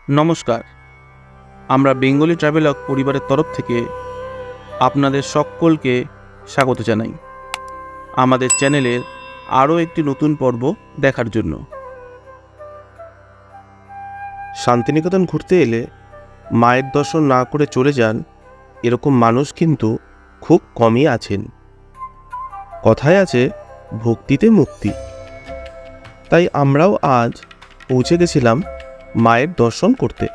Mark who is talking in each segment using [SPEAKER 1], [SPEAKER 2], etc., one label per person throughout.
[SPEAKER 1] নমস্কার, আমরা Bengali travelogue পরিবারের তরফ থেকে আপনাদের সকলকে স্বাগত জানাই আমাদের চ্যানেলের আরও একটি নতুন পর্ব দেখার জন্য। শান্তিনিকেতন ঘুরতে এলে মায়ের দর্শন না করে চলে যান এরকম মানুষ কিন্তু খুব কমই আছেন। কথায় আছে ভক্তিতে মুক্তি। তাই আমরাও আজ পৌঁছে গেছিলাম মায়ের দর্শন করতে।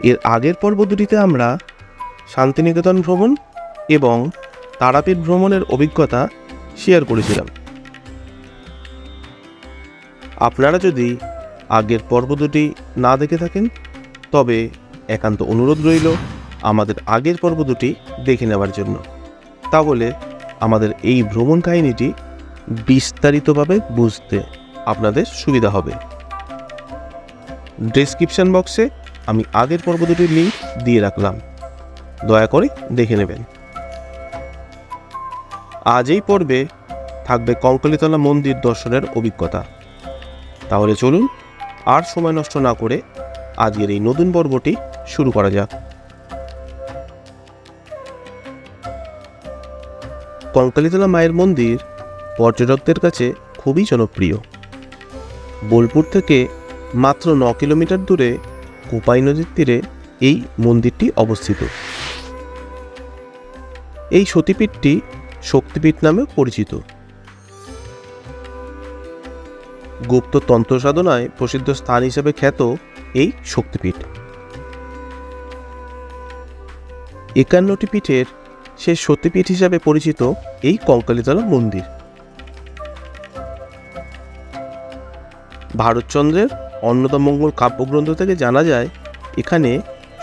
[SPEAKER 1] এর আগের পর্ব দুটিতে আমরা শান্তিনিকেতন ভ্রমণ এবং তারাপীঠ ভ্রমণের অভিজ্ঞতা শেয়ার করেছিলাম। আপনারা যদি আগের পর্ব দুটি না দেখে থাকেন তবে একান্ত অনুরোধ রইল আমাদের আগের পর্ব দুটি দেখে নেওয়ার জন্য। তাহলে আমাদের এই ভ্রমণ কাহিনীটি বিস্তারিতভাবে বুঝতে আপনাদের সুবিধা হবে। ডেসক্রিপশন বক্সে আমি আগের পর্ব দুটির লিঙ্ক দিয়ে রাখলাম, দয়া করে দেখে নেবেন। আজ এই পর্বে থাকবে কঙ্কালীতলা মন্দির দর্শনের অভিজ্ঞতা। তাহলে চলুন আর সময় নষ্ট না করে আজকের এই নতুন পর্বটি শুরু করা যাক। কঙ্কালীতলা মায়ের মন্দির পর্যটকদের কাছে খুবই জনপ্রিয়। বোলপুর থেকে মাত্র 9 কিলোমিটার দূরে কোপাই নদীর তীরে এই মন্দিরটি অবস্থিত। এই সতীপীঠটি শক্তিপীঠ নামে পরিচিত। গুপ্ত তন্ত্র সাধনায় প্রসিদ্ধ স্থান হিসেবে খ্যাত এই শক্তিপীঠ। 51টি পীঠের শেষ সতীপীঠ হিসাবে পরিচিত এই কঙ্কালীতলা মন্দির। ভারতচন্দ্রের অন্নদামঙ্গল কাব্যগ্রন্থ থেকে জানা যায় এখানে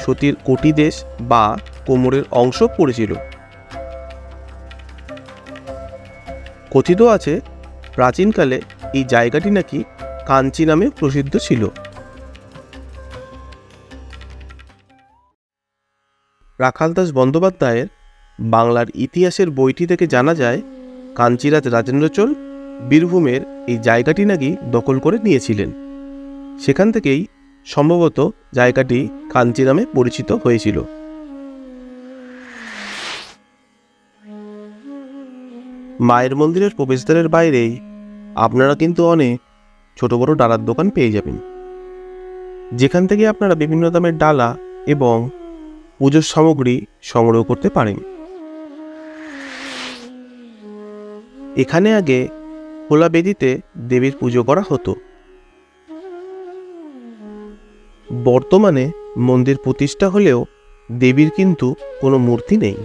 [SPEAKER 1] সতীর কটিদেশ বা কোমরের অংশ পড়েছিল। কথিত আছে প্রাচীনকালে এই জায়গাটি নাকি কাঞ্চি নামে প্রসিদ্ধ ছিল। রাখালদাস বন্দ্যোপাধ্যায়ের বাংলার ইতিহাসের বইটি থেকে জানা যায় কাঞ্চিরাজ রাজেন্দ্র চোল বীরভূমের এই জায়গাটি নাকি দখল করে নিয়েছিলেন। সেখান থেকেই সম্ভবত জায়গাটি কাঞ্চি নামে পরিচিত হয়েছিল। মায়ের মন্দিরের প্রবেশদ্বারের বাইরেই আপনারা কিন্তু অনেক ছোট বড় ডালার দোকান পেয়ে যাবেন, যেখান থেকে আপনারা বিভিন্ন দামের ডালা এবং পুজোর সামগ্রী সংগ্রহ করতে পারেন। এখানে আগে খোলা বেদিতে দেবীর পুজো করা হতো। বর্তমানে মন্দির প্রতিষ্ঠা হলেও দেবীর কিন্তু কোনো মূর্তি নেই।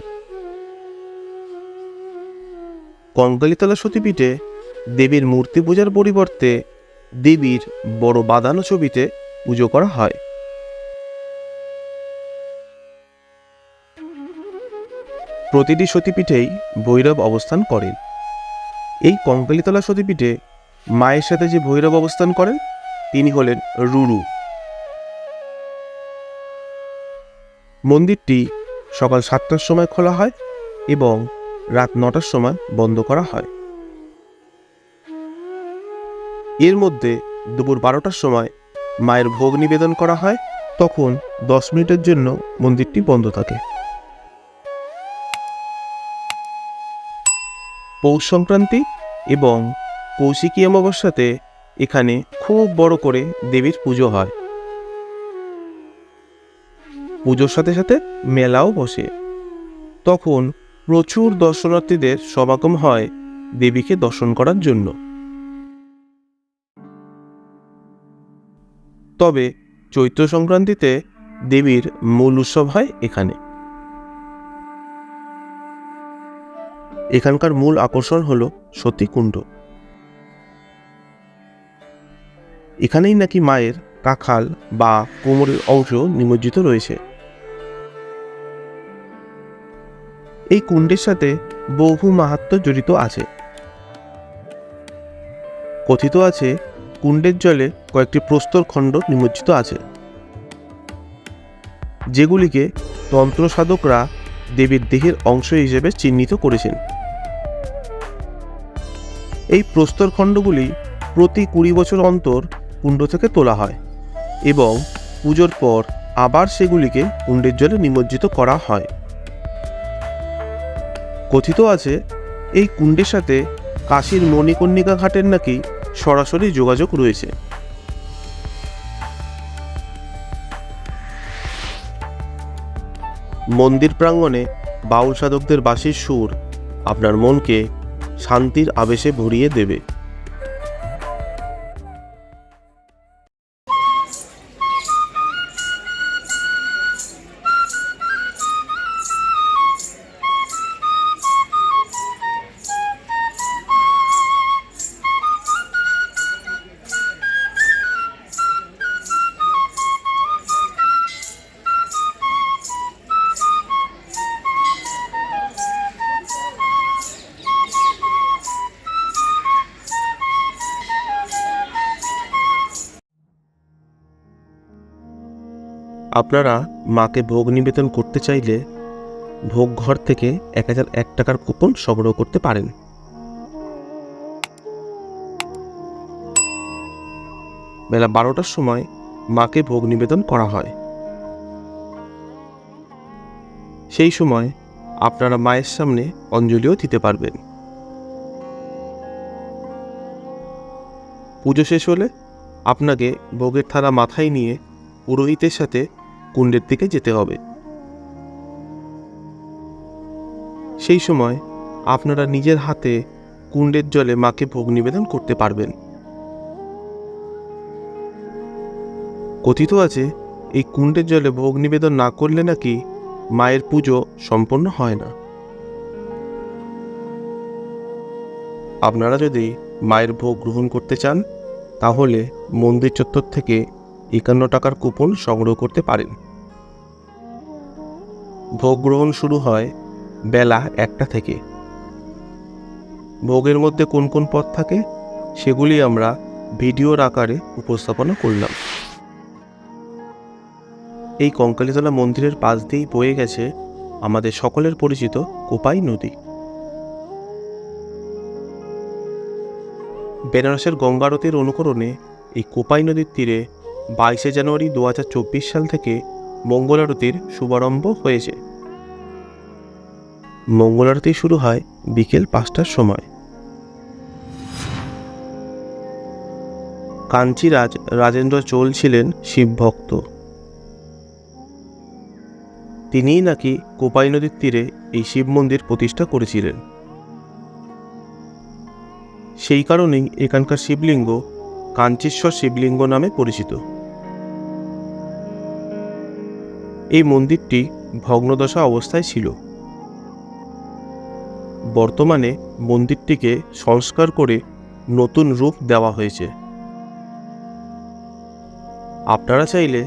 [SPEAKER 1] কঙ্কালীতলা সতীপীঠে দেবীর মূর্তি পূজার পরিবর্তে দেবীর বড় বাঁধানো ছবিতে পুজো করা হয়। প্রতিটি সতীপীঠেই ভৈরব অবস্থান করেন। এই কঙ্কালীতলা সতীপীঠে মায়ের সাথে যে ভৈরব অবস্থান করেন তিনি হলেন রুরু। মন্দিরটি সকাল 7টার সময় খোলা হয় এবং রাত 9টার সময় বন্ধ করা হয়। এর মধ্যে দুপুর 12টার সময় মায়ের ভোগ নিবেদন করা হয়, তখন 10 মিনিটের জন্য মন্দিরটি বন্ধ থাকে। পৌষ সংক্রান্তি এবং কৌশিকী অমাবস্যাতে এখানে খুব বড় করে দেবীর পুজো হয়। পুজোর সাথে সাথে মেলাও বসে। তখন প্রচুর দর্শনার্থীদের সমাগম হয় দেবীকে দর্শন করার জন্য। তবে চৈত্র সংক্রান্তিতে দেবীর মূল উৎসব হয় এখানে। এখানকার মূল আকর্ষণ হলো সতীকুণ্ড। এখানেই নাকি মায়ের কাঁখাল বা কোমরের অংশ নিমজ্জিত রয়েছে। এই কুণ্ডের সাথে বহু মাহাত্ম্য জড়িত আছে। কথিত আছে কুণ্ডের জলে কয়েকটি প্রস্তর খণ্ড নিমজ্জিত আছে, যেগুলিকে তন্ত্র সাধকরা দেবীর দেহের অংশ হিসেবে চিহ্নিত করেছেন। এই প্রস্তর খণ্ডগুলি প্রতি 20 বছর অন্তর কুণ্ড থেকে তোলা হয় এবং পুজোর পর আবার সেগুলিকে কুণ্ডের জলে নিমজ্জিত করা হয়। কথিত আছে এই কুণ্ডের সাথে কাশীর মণিকর্ণিকা ঘাটের নাকি সরাসরি যোগাযোগ রয়েছে। মন্দির প্রাঙ্গণে বাউল সাধকদের বাঁশির সুর আপনার মনকে শান্তির আবেশে ভরিয়ে দেবে। আপনারা মাকে ভোগ নিবেদন করতে চাইলে ভোগ ঘর থেকে 1001 টাকার কুপন সংগ্রহ করতে পারেন। বেলা 12টার সময় মাকে ভোগ নিবেদন করা হয়। সেই সময় আপনারা মায়ের সামনে অঞ্জলিও দিতে পারবেন। পুজো শেষ হলে আপনাকে ভোগের থালা মাথায় নিয়ে পুরোহিতের সাথে কুণ্ডের দিকে যেতে হবে। সেই সময় আপনারা নিজের হাতে কুণ্ডের জলে মাকে ভোগ নিবেদন করতে পারবেন। কথিত আছে এই কুণ্ডের জলে ভোগ নিবেদন না করলে নাকি মায়ের পুজো সম্পন্ন হয় না। আপনারা যদি মায়ের ভোগ গ্রহণ করতে চান তাহলে মন্দির চত্বর থেকে 51 টাকার কুপন সংগ্রহ করতে পারেন। ভোগ গ্রহণ শুরু হয় বেলা 1টা থেকে। ভোগের মধ্যে কোন কোন পদ থাকে সেগুলি আমরা ভিডিওর আকারে উপস্থাপনা করলাম। এই কঙ্কালীতলা মন্দিরের পাশ দিয়েই বয়ে গেছে আমাদের সকলের পরিচিত কোপাই নদী। বেনারসের গঙ্গা আরতির অনুকরণে এই কোপাই নদীর তীরে 22শে জানুয়ারি 2024 সাল থেকে মঙ্গল আরতির শুভারম্ভ হয়েছে। মঙ্গল আরতি শুরু হয় বিকেল 5টার সময়। কাঞ্চিরাজ রাজেন্দ্র চোল ছিলেন শিবভক্ত। তিনিই নাকি কোপাই নদীর তীরে এই শিব মন্দির প্রতিষ্ঠা করেছিলেন। সেই কারণেই এখানকার শিবলিঙ্গ কাঞ্চীশ্বর শিবলিঙ্গ নামে পরিচিত। এই মন্দিরটি ভগ্নদশা অবস্থায় ছিল। বর্তমানে মন্দিরটিকে সংস্কার করে নতুন রূপ দেওয়া হয়েছে। আপনারা চাইলে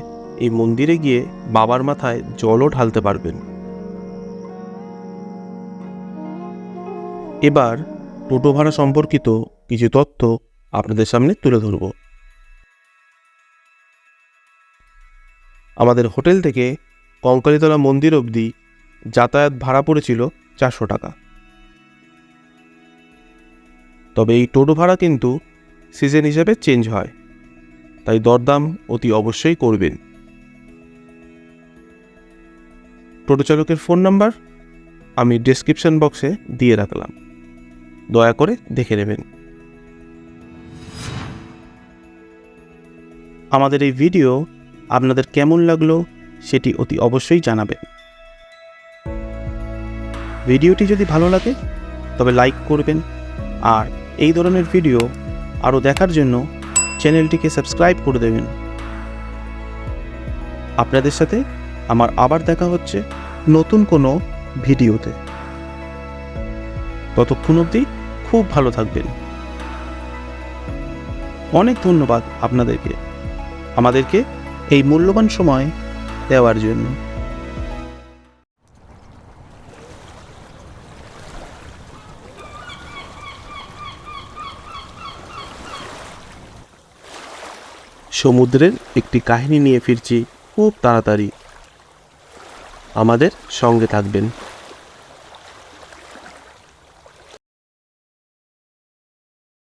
[SPEAKER 1] এই মন্দিরে গিয়ে বাবার মাথায় জলও ঢালতে পারবেন। এবার টোটো ভাড়া সম্পর্কিত কিছু তথ্য আপনাদের সামনে তুলে ধরব। আমাদের হোটেল থেকে কঙ্কালীতলা মন্দির অবধি যাতায়াত ভাড়া পড়েছিল 400 টাকা। তবে এই টোটো ভাড়া কিন্তু সিজন হিসেবে চেঞ্জ হয়। তাই দরদাম অতি অবশ্যই করবেন। টোটো চালকের ফোন নাম্বার আমি ডেসক্রিপশন বক্সে দিয়ে রাখলাম, দয়া করে দেখে নেবেন। আমাদের এই ভিডিও আপনাদের কেমন লাগলো সেটি অতি অবশ্যই জানাবেন। ভিডিওটি যদি ভালো লাগে তবে লাইক করবেন, আর এই ধরনের ভিডিও আরও দেখার জন্য চ্যানেলটিকে সাবস্ক্রাইব করে দেবেন। আপনাদের সাথে আমার আবার দেখা হচ্ছে নতুন কোনো ভিডিওতে। ততক্ষণ অবধি খুব ভালো থাকবেন। অনেক ধন্যবাদ আপনাদেরকে আমাদেরকে এই মূল্যবান সময় দেওয়ার জন্য। সমুদ্রের একটি কাহিনী নিয়ে ফিরছি খুব তাড়াতাড়ি। আমাদের সঙ্গে থাকবেন।